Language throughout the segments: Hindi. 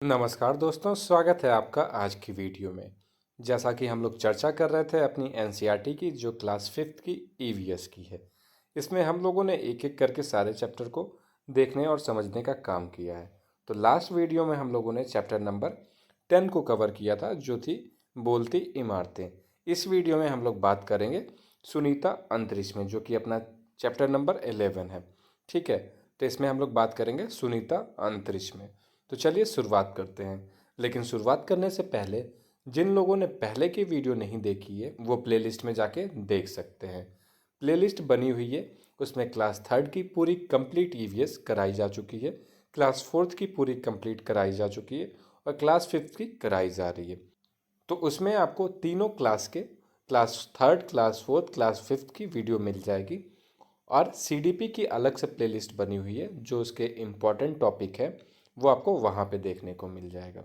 नमस्कार दोस्तों, स्वागत है आपका आज की वीडियो में। जैसा कि हम लोग चर्चा कर रहे थे अपनी एनसीईआरटी की, जो क्लास 5th की ईवीएस की है। इसमें हम लोगों ने एक एक करके सारे चैप्टर को देखने और समझने का काम किया है। तो लास्ट वीडियो में हम लोगों ने चैप्टर नंबर 10 को कवर किया था, जो थी बोलती इमारतें। इस वीडियो में हम लोग बात करेंगे सुनीता अंतरिक्ष में, जो कि अपना चैप्टर नंबर 11 है। ठीक है, तो इसमें हम लोग बात करेंगे सुनीता अंतरिक्ष में। तो चलिए शुरुआत करते हैं। लेकिन शुरुआत करने से पहले जिन लोगों ने पहले की वीडियो नहीं देखी है वो प्लेलिस्ट में जाके देख सकते हैं। प्लेलिस्ट बनी हुई है, उसमें क्लास 3rd की पूरी कंप्लीट ईवीएस कराई जा चुकी है, क्लास 4th की पूरी कंप्लीट कराई जा चुकी है और क्लास 5th की कराई जा रही है। तो उसमें आपको तीनों क्लास के class 3rd, class 4th, class 5th की वीडियो मिल जाएगी। और सीडीपी की अलग से प्लेलिस्ट बनी हुई है, जो उसके इम्पॉर्टेंट टॉपिक है वो आपको वहाँ पे देखने को मिल जाएगा।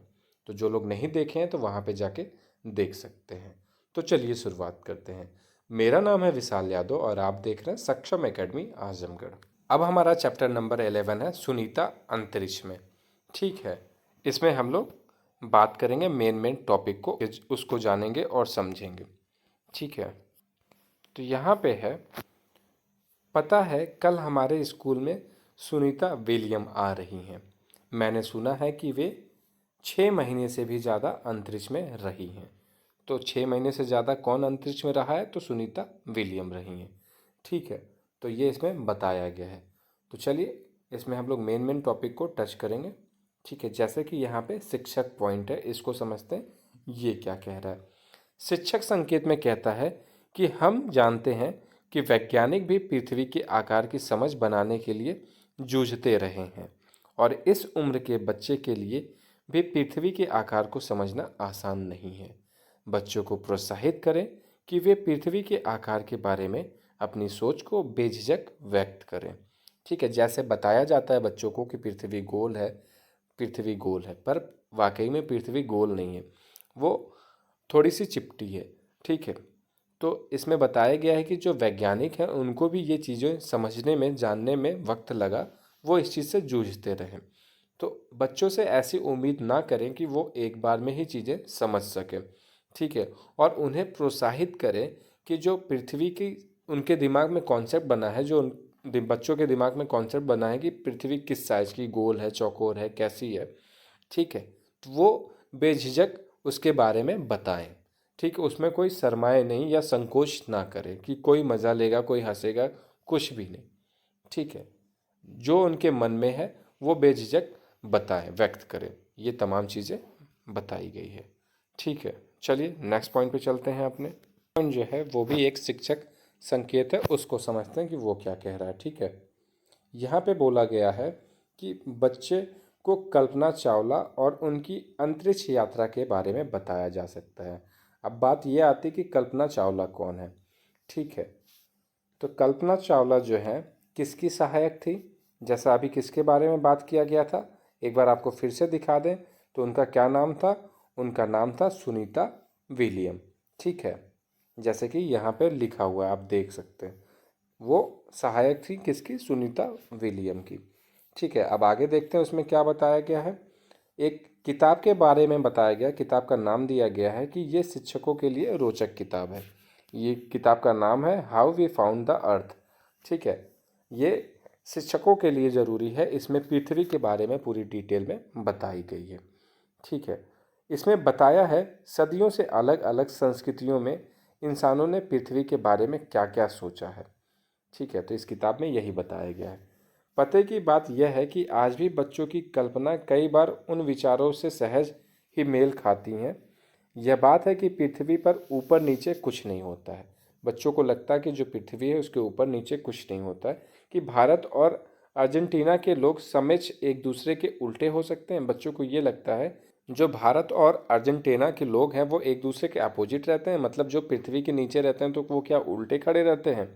तो जो लोग नहीं देखे हैं तो वहाँ पे जाके देख सकते हैं। तो चलिए शुरुआत करते हैं। मेरा नाम है विशाल यादव और आप देख रहे हैं सक्षम एकेडमी आजमगढ़। अब हमारा चैप्टर नंबर 11 है सुनीता अंतरिक्ष में। ठीक है, इसमें हम लोग बात करेंगे मेन टॉपिक को, उसको जानेंगे और समझेंगे। ठीक है, तो यहाँ पे है, पता है कल हमारे स्कूल में सुनीता विलियम आ रही हैं। मैंने सुना है कि वे 6 महीने से भी ज़्यादा अंतरिक्ष में रही हैं। तो 6 महीने से ज़्यादा कौन अंतरिक्ष में रहा है? तो सुनीता विलियम रही हैं। ठीक है, तो ये इसमें बताया गया है। तो चलिए इसमें हम लोग मेन टॉपिक को टच करेंगे। ठीक है, जैसे कि यहाँ पे शिक्षक पॉइंट है, इसको समझते हैं ये क्या कह रहा है। शिक्षक संकेत में कहता है कि हम जानते हैं कि वैज्ञानिक भी पृथ्वी के आकार की समझ बनाने के लिए जूझते रहे हैं और इस उम्र के बच्चे के लिए भी पृथ्वी के आकार को समझना आसान नहीं है। बच्चों को प्रोत्साहित करें कि वे पृथ्वी के आकार के बारे में अपनी सोच को बेझिझक व्यक्त करें। ठीक है, जैसे बताया जाता है बच्चों को कि पृथ्वी गोल है, पृथ्वी गोल है, पर वाकई में पृथ्वी गोल नहीं है, वो थोड़ी सी चिपटी है। ठीक है, तो इसमें बताया गया है कि जो वैज्ञानिक हैं उनको भी ये चीज़ें समझने में, जानने में वक्त लगा, वो इस चीज़ से जूझते रहें। तो बच्चों से ऐसी उम्मीद ना करें कि वो एक बार में ही चीज़ें समझ सकें। ठीक है, और उन्हें प्रोत्साहित करें कि जो पृथ्वी की उनके दिमाग में कॉन्सेप्ट बना है, जो बच्चों के दिमाग में कॉन्सेप्ट बना है कि पृथ्वी किस साइज़ की, गोल है, चौकोर है, कैसी है। ठीक है, तो वो बेझिझक उसके बारे में बताएं। ठीक है, उसमें कोई शरमाए नहीं या संकोच ना करे कि कोई मज़ा लेगा, कोई हंसेगा, कुछ भी नहीं। ठीक है, जो उनके मन में है वो बेझिझक बताएं, व्यक्त करें। ये तमाम चीज़ें बताई गई है। ठीक है, चलिए नेक्स्ट पॉइंट पे चलते हैं। अपने पॉइंट जो है वो भी एक शिक्षक संकेत है, उसको समझते हैं कि वो क्या कह रहा है। ठीक है, यहाँ पे बोला गया है कि बच्चे को कल्पना चावला और उनकी अंतरिक्ष यात्रा के बारे में बताया जा सकता है। अब बात यह आती है कि कल्पना चावला कौन है। ठीक है, तो कल्पना चावला जो है किसकी सहायक थी? जैसा अभी किसके बारे में बात किया गया था, एक बार आपको फिर से दिखा दें तो उनका क्या नाम था? उनका नाम था सुनीता विलियम। ठीक है, जैसे कि यहाँ पे लिखा हुआ है, आप देख सकते हैं। वो सहायक थी किसकी? सुनीता विलियम की। ठीक है, अब आगे देखते हैं उसमें क्या बताया गया है। एक किताब के बारे में बताया गया, किताब का नाम दिया गया है कि ये शिक्षकों के लिए रोचक किताब है। ये किताब का नाम है how we found the earth. ठीक है, ये शिक्षकों के लिए ज़रूरी है, इसमें पृथ्वी के बारे में पूरी डिटेल में बताई गई है। ठीक है, इसमें बताया है सदियों से अलग अलग संस्कृतियों में इंसानों ने पृथ्वी के बारे में क्या क्या सोचा है। ठीक है, तो इस किताब में यही बताया गया है। पते की बात यह है कि आज भी बच्चों की कल्पना कई बार उन विचारों से सहज ही मेल खाती हैं। यह बात है कि पृथ्वी पर ऊपर नीचे कुछ नहीं होता है। बच्चों को लगता है कि जो पृथ्वी है उसके ऊपर नीचे कुछ नहीं होता है, कि भारत और अर्जेंटीना के लोग समझ एक दूसरे के उल्टे हो सकते हैं। बच्चों को ये लगता है जो भारत और अर्जेंटीना के लोग हैं वो एक दूसरे के अपोजिट रहते हैं, मतलब जो पृथ्वी के नीचे रहते हैं तो वो क्या उल्टे खड़े रहते हैं।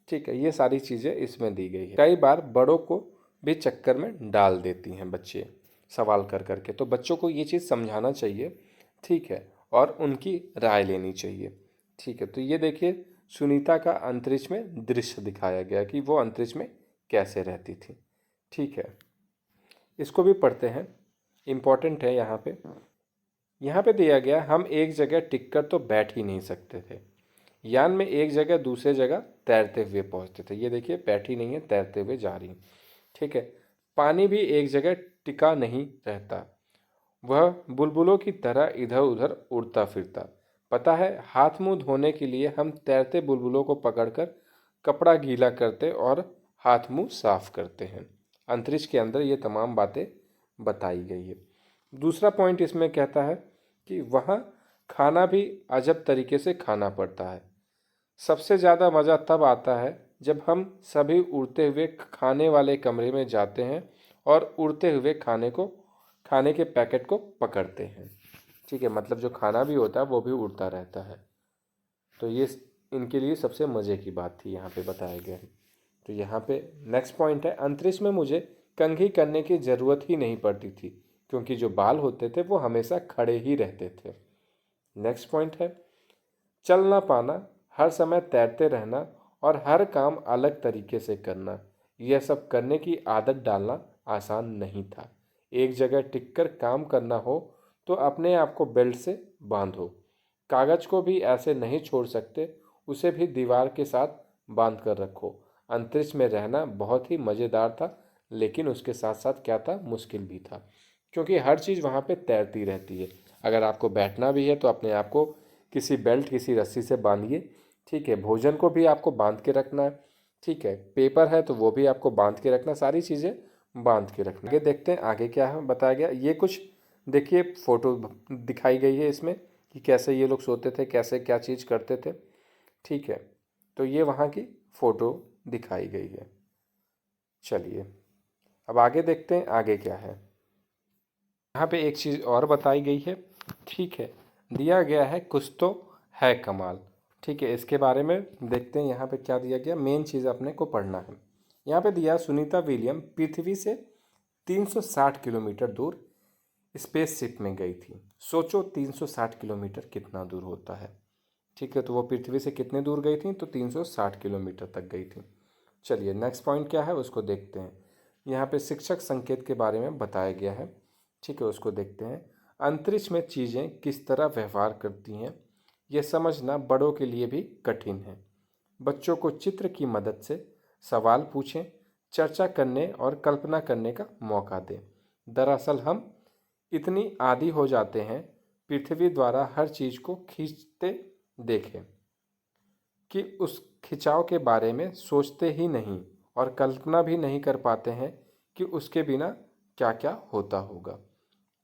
ठीक है, ये सारी चीज़ें इसमें दी गई है। कई बार बड़ों को भी चक्कर में डाल देती हैं बच्चे सवाल कर करके, तो बच्चों को ये चीज़ समझाना चाहिए। ठीक है, और उनकी राय लेनी चाहिए। ठीक है, तो ये देखिए सुनीता का अंतरिक्ष में दृश्य दिखाया गया कि वो अंतरिक्ष में कैसे रहती थी। ठीक है, इसको भी पढ़ते हैं। इम्पोर्टेंट है यहाँ पे दिया गया हम एक जगह टिककर तो बैठ ही नहीं सकते थे। यान में एक जगह दूसरे जगह तैरते हुए पहुंचते थे। ये देखिए बैठी नहीं है, तैरते हुए जा रही। ठीक है। पानी भी एक जगह टिका नहीं रहता, वह बुलबुलों की तरह इधर उधर उड़ता फिरता। पता है, हाथ मुंह धोने के लिए हम तैरते बुलबुलों को पकड़कर कपड़ा गीला करते और हाथ मुंह साफ करते हैं। अंतरिक्ष के अंदर ये तमाम बातें बताई गई है। दूसरा पॉइंट इसमें कहता है कि वहाँ खाना भी अजब तरीके से खाना पड़ता है। सबसे ज़्यादा मज़ा तब आता है जब हम सभी उड़ते हुए खाने वाले कमरे में जाते हैं और उड़ते हुए खाने के पैकेट को पकड़ते हैं। ठीक है, मतलब जो खाना भी होता है वो भी उड़ता रहता है। तो ये इनके लिए सबसे मज़े की बात थी, यहाँ पे बताया गया है। तो यहाँ पे नेक्स्ट पॉइंट है, अंतरिक्ष में मुझे कंघी करने की ज़रूरत ही नहीं पड़ती थी, क्योंकि जो बाल होते थे वो हमेशा खड़े ही रहते थे। नेक्स्ट पॉइंट है, चल ना पाना, हर समय तैरते रहना और हर काम अलग तरीके से करना। यह सब करने की आदत डालना आसान नहीं था। एक जगह टिककर काम करना हो तो अपने आप को बेल्ट से बांधो। कागज को भी ऐसे नहीं छोड़ सकते, उसे भी दीवार के साथ बांध कर रखो। अंतरिक्ष में रहना बहुत ही मज़ेदार था, लेकिन उसके साथ साथ क्या था, मुश्किल भी था, क्योंकि हर चीज़ वहाँ पे तैरती रहती है। अगर आपको बैठना भी है तो अपने आप को किसी बेल्ट, किसी रस्सी से बांधिए। ठीक है, भोजन को भी आपको बांध के रखना है। ठीक है, पेपर है तो वो भी आपको बांध के रखना, सारी चीज़ें बांध के रखना। आगे देखते हैं आगे क्या है बताया गया। ये कुछ देखिए फोटो दिखाई गई है इसमें कि कैसे ये लोग सोते थे, कैसे क्या चीज़ करते थे। ठीक है, तो ये वहाँ की फ़ोटो दिखाई गई है। चलिए अब आगे देखते हैं आगे क्या है। यहाँ पे एक चीज़ और बताई गई है। ठीक है, दिया गया है कुछ तो है कमाल। ठीक है, इसके बारे में देखते हैं यहाँ पे क्या दिया गया। मेन चीज़ अपने को पढ़ना है। यहाँ पे दिया, सुनीता विलियम पृथ्वी से 360 किलोमीटर दूर स्पेसशिप में गई थी। सोचो 360 किलोमीटर कितना दूर होता है। ठीक है, तो वो पृथ्वी से कितने दूर गई थी, तो 360 किलोमीटर तक गई थी। चलिए नेक्स्ट पॉइंट क्या है उसको देखते हैं। यहाँ पे शिक्षक संकेत के बारे में बताया गया है। ठीक है, उसको देखते हैं। अंतरिक्ष में चीज़ें किस तरह व्यवहार करती हैं, यह समझना बड़ों के लिए भी कठिन है। बच्चों को चित्र की मदद से सवाल पूछें, चर्चा करने और कल्पना करने का मौका दें। दरअसल हम इतनी आदी हो जाते हैं पृथ्वी द्वारा हर चीज़ को खींचते देखें कि उस खिंचाव के बारे में सोचते ही नहीं और कल्पना भी नहीं कर पाते हैं कि उसके बिना क्या क्या होता होगा।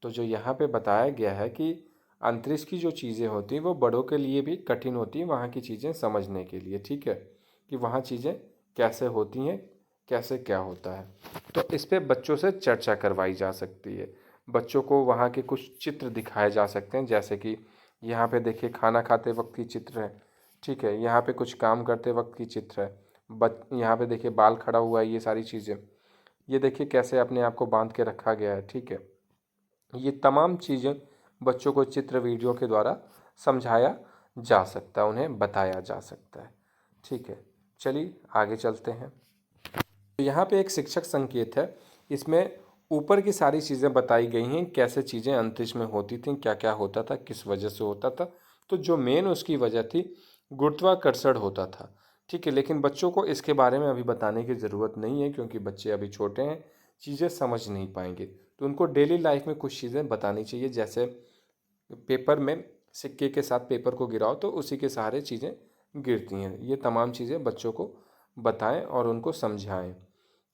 तो जो यहाँ पे बताया गया है कि अंतरिक्ष की जो चीज़ें होती हैं वो बड़ों के लिए भी कठिन होती हैं वहाँ की चीज़ें समझने के लिए। ठीक है, कि वहाँ चीज़ें कैसे होती हैं, कैसे क्या होता है। तो इस पे बच्चों से चर्चा करवाई जा सकती है। बच्चों को वहाँ के कुछ चित्र दिखाए जा सकते हैं, जैसे कि यहाँ पे देखिए खाना खाते वक्त की चित्र है। ठीक है, यहाँ पे कुछ काम करते वक्त की चित्र है। यहाँ पे देखिए बाल खड़ा हुआ है, ये सारी चीज़ें। ये देखिए कैसे अपने आप को बांध के रखा गया है। ठीक है, ये तमाम चीज़ें बच्चों को चित्र वीडियो के द्वारा समझाया जा सकता है, उन्हें बताया जा सकता है। ठीक है, चलिए आगे चलते हैं। तो यहाँ पे एक शिक्षक संकेत है, इसमें ऊपर की सारी चीज़ें बताई गई हैं, कैसे चीज़ें अंतरिक्ष में होती थीं, क्या क्या होता था, किस वजह से होता था। तो जो मेन उसकी वजह थी, गुरुत्वाकर्षण होता था। ठीक है, लेकिन बच्चों को इसके बारे में अभी बताने की ज़रूरत नहीं है, क्योंकि बच्चे अभी छोटे हैं, चीज़ें समझ नहीं पाएंगे। तो उनको डेली लाइफ में कुछ चीज़ें बतानी चाहिए, जैसे पेपर में सिक्के के साथ पेपर को गिराओ तो उसी के सहारे चीज़ें गिरती हैं। ये तमाम चीज़ें बच्चों को बताएं और उनको समझाएं।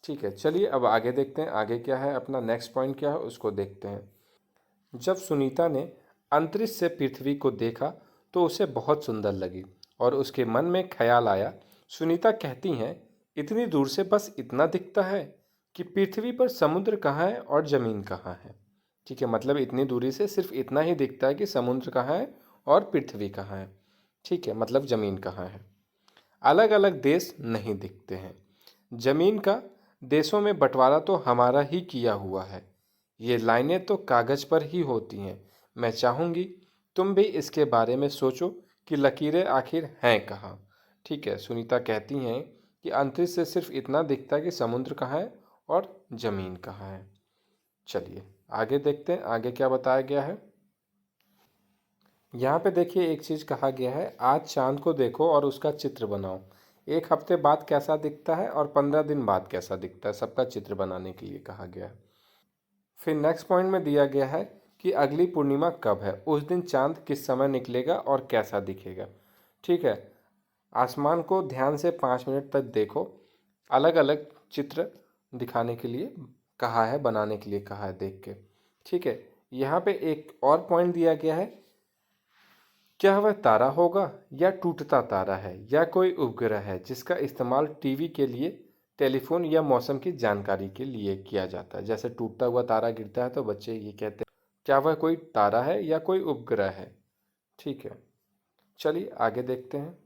ठीक है, चलिए अब आगे देखते हैं आगे क्या है, अपना नेक्स्ट पॉइंट क्या है उसको देखते हैं। जब सुनीता ने अंतरिक्ष से पृथ्वी को देखा तो उसे बहुत सुंदर लगी और उसके मन में ख्याल आया। सुनीता कहती हैं, इतनी दूर से बस इतना दिखता है कि पृथ्वी पर समुद्र कहाँ है और ज़मीन कहाँ है। ठीक है, मतलब इतनी दूरी से सिर्फ इतना ही दिखता है कि समुद्र कहाँ है और पृथ्वी कहाँ है। ठीक है, मतलब ज़मीन कहाँ है। अलग अलग देश नहीं दिखते हैं। ज़मीन का देशों में बंटवारा तो हमारा ही किया हुआ है। ये लाइनें तो कागज़ पर ही होती हैं। मैं चाहूँगी तुम भी इसके बारे में सोचो कि लकीरें आखिर हैं कहाँ। ठीक है, सुनीता कहती हैं कि अंतरिक्ष से सिर्फ इतना दिखता है कि समुद्र कहाँ है और ज़मीन कहाँ है। चलिए आगे देखते हैं आगे क्या बताया गया है। यहाँ पे देखिए एक चीज़ कहा गया है, आज चांद को देखो और उसका चित्र बनाओ। एक हफ्ते बाद कैसा दिखता है और 15 दिन बाद कैसा दिखता है, सबका चित्र बनाने के लिए कहा गया है। फिर नेक्स्ट पॉइंट में दिया गया है कि अगली पूर्णिमा कब है, उस दिन चांद किस समय निकलेगा और कैसा दिखेगा। ठीक है, आसमान को ध्यान से 5 मिनट तक देखो, अलग अलग चित्र दिखाने के लिए कहा है, बनाने के लिए कहा है देख के। ठीक है, यहाँ पे एक और पॉइंट दिया गया है, क्या वह तारा होगा या टूटता तारा है या कोई उपग्रह है जिसका इस्तेमाल टीवी के लिए, टेलीफोन या मौसम की जानकारी के लिए किया जाता है। जैसे टूटता हुआ तारा गिरता है तो बच्चे ये कहते हैं क्या वह कोई तारा है या कोई उपग्रह है। ठीक है, चलिए आगे देखते हैं।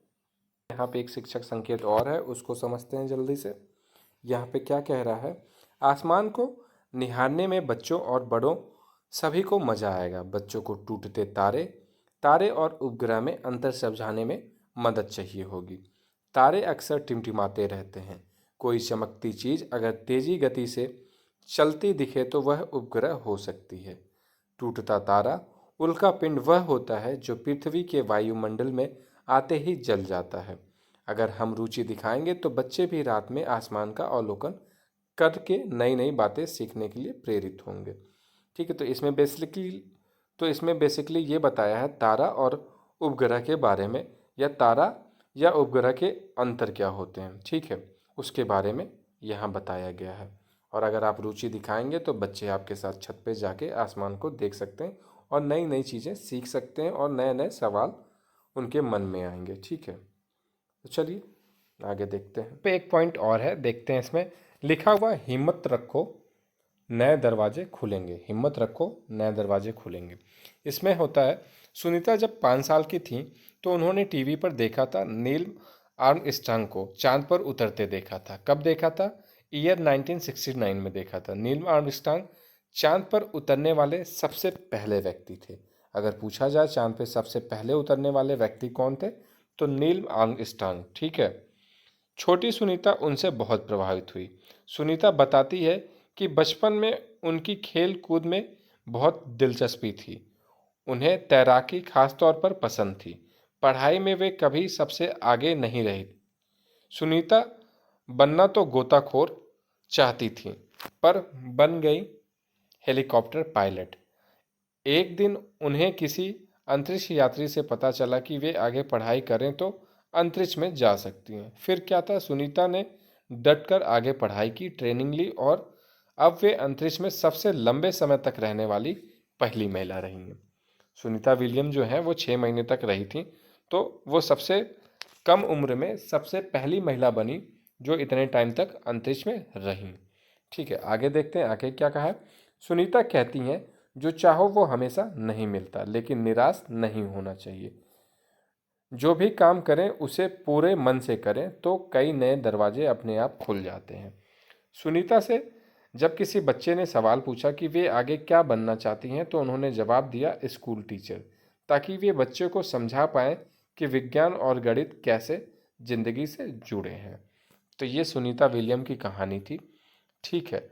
यहाँ पे एक शिक्षक संकेत और है, उसको समझते हैं जल्दी से। यहाँ पे क्या कह रहा है, आसमान को निहारने में बच्चों और बड़ों सभी को मजा आएगा। बच्चों को टूटते तारे, तारे और उपग्रह में अंतर समझाने में मदद चाहिए होगी। तारे अक्सर टिमटिमाते रहते हैं। कोई चमकती चीज़ अगर तेजी गति से चलती दिखे तो वह उपग्रह हो सकती है। टूटता तारा उल्का पिंड वह होता है जो पृथ्वी के वायुमंडल में आते ही जल जाता है। अगर हम रुचि दिखाएंगे तो बच्चे भी रात में आसमान का अवलोकन करके नई नई बातें सीखने के लिए प्रेरित होंगे। ठीक है, तो इसमें बेसिकली ये बताया है तारा और उपग्रह के बारे में, या तारा या उपग्रह के अंतर क्या होते हैं। ठीक है, उसके बारे में यहाँ बताया गया है। और अगर आप रुचि दिखाएंगे तो बच्चे आपके साथ छत पे जाके आसमान को देख सकते हैं और नई नई चीज़ें सीख सकते हैं और नए नए सवाल उनके मन में आएंगे। ठीक है, तो चलिए आगे देखते हैं। पे एक पॉइंट और है, देखते हैं। इसमें लिखा हुआ हिम्मत रखो नए दरवाजे खुलेंगे, हिम्मत रखो नए दरवाजे खुलेंगे। इसमें होता है, सुनीता जब 5 साल की थी तो उन्होंने टीवी पर देखा था, नील आर्मस्ट्रांग को चांद पर उतरते देखा था। कब देखा था? ईयर 1969 में देखा था। नील आर्मस्ट्रांग चांद पर उतरने वाले सबसे पहले व्यक्ति थे। अगर पूछा जाए चांद पर सबसे पहले उतरने वाले व्यक्ति कौन थे तो नील आर्मस्ट्रांग। ठीक है, छोटी सुनीता उनसे बहुत प्रभावित हुई। सुनीता बताती है कि बचपन में उनकी खेल कूद में बहुत दिलचस्पी थी। उन्हें तैराकी खास तौर पर पसंद थी। पढ़ाई में वे कभी सबसे आगे नहीं रही। सुनीता बनना तो गोताखोर चाहती थी पर बन गई हेलीकॉप्टर पायलट। एक दिन उन्हें किसी अंतरिक्ष यात्री से पता चला कि वे आगे पढ़ाई करें तो अंतरिक्ष में जा सकती हैं। फिर क्या था, सुनीता ने डटकर आगे पढ़ाई की, ट्रेनिंग ली और अब वे अंतरिक्ष में सबसे लंबे समय तक रहने वाली पहली महिला रही हैं। सुनीता विलियम जो है वो 6 महीने तक रही थी, तो वो सबसे कम उम्र में सबसे पहली महिला बनी जो इतने टाइम तक अंतरिक्ष में रही। ठीक है, आगे देखते हैं आगे क्या कहा है। सुनीता कहती हैं जो चाहो वो हमेशा नहीं मिलता, लेकिन निराश नहीं होना चाहिए। जो भी काम करें उसे पूरे मन से करें तो कई नए दरवाजे अपने आप खुल जाते हैं। सुनीता से जब किसी बच्चे ने सवाल पूछा कि वे आगे क्या बनना चाहती हैं तो उन्होंने जवाब दिया स्कूल टीचर, ताकि वे बच्चे को समझा पाएं कि विज्ञान और गणित कैसे जिंदगी से जुड़े हैं। तो ये सुनीता विलियम की कहानी थी। ठीक है,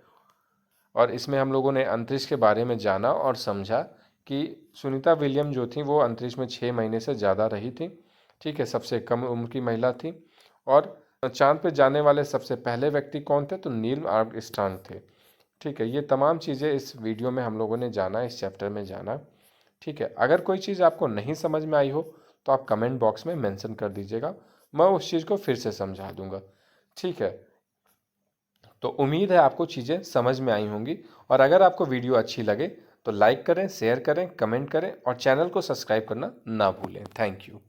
और इसमें हम लोगों ने अंतरिक्ष के बारे में जाना और समझा कि सुनीता विलियम जो थी वो अंतरिक्ष में 6 महीने से ज़्यादा रही थी। ठीक है, सबसे कम उम्र की महिला थी। और चांद पर जाने वाले सबसे पहले व्यक्ति कौन थे तो नील आर्मस्ट्रांग थे। ठीक है, ये तमाम चीज़ें इस वीडियो में हम लोगों ने जाना, इस चैप्टर में जाना। ठीक है, अगर कोई चीज़ आपको नहीं समझ में आई हो तो आप कमेंट बॉक्स में मेंशन कर दीजिएगा, मैं उस चीज़ को फिर से समझा दूंगा। ठीक है, तो उम्मीद है आपको चीज़ें समझ में आई होंगी। और अगर आपको वीडियो अच्छी लगे तो लाइक करें, शेयर करें, कमेंट करें और चैनल को सब्सक्राइब करना ना भूलें। Thank you.